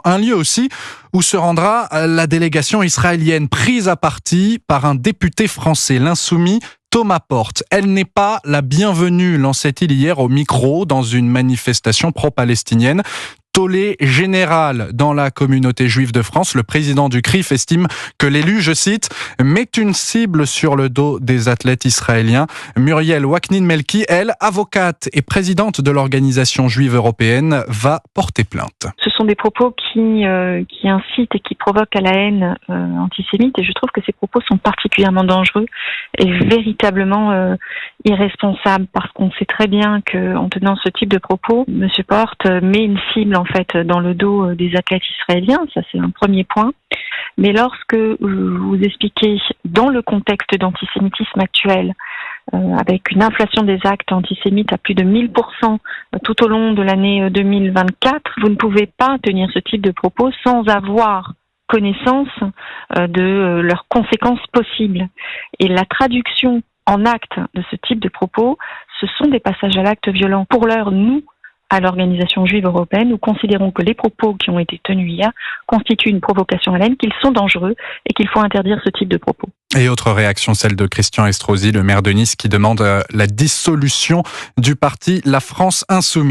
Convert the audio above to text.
Un lieu aussi où se rendra la délégation israélienne prise à partie par un député français, l'insoumis Thomas Porte. Elle n'est pas la bienvenue, lançait-il hier au micro dans une manifestation pro-palestinienne. Tollé général dans la communauté juive de France. Le président du CRIF estime que l'élu, je cite, met une cible sur le dos des athlètes israéliens. Muriel Waknin-Melki, elle, avocate et présidente de l'organisation juive européenne, va porter plainte. Ce sont des propos qui incitent et qui provoquent à la haine antisémite, et je trouve que ces propos sont particulièrement dangereux et véritablement irresponsables, parce qu'on sait très bien qu'en tenant ce type de propos, M. Porte met une cible en fait dans le dos des athlètes israéliens. Ça, c'est un premier point. Mais lorsque vous expliquez dans le contexte d'antisémitisme actuel, avec une inflation des actes antisémites à plus de 1000% tout au long de l'année 2024, vous ne pouvez pas tenir ce type de propos sans avoir connaissance de leurs conséquences possibles. Et la traduction en actes de ce type de propos, ce sont des passages à l'acte violent. Pour l'heure, nous, à l'organisation juive européenne, nous considérons que les propos qui ont été tenus hier constituent une provocation à la haine, qu'ils sont dangereux et qu'il faut interdire ce type de propos. Et autre réaction, celle de Christian Estrosi, le maire de Nice, qui demande la dissolution du parti La France Insoumise.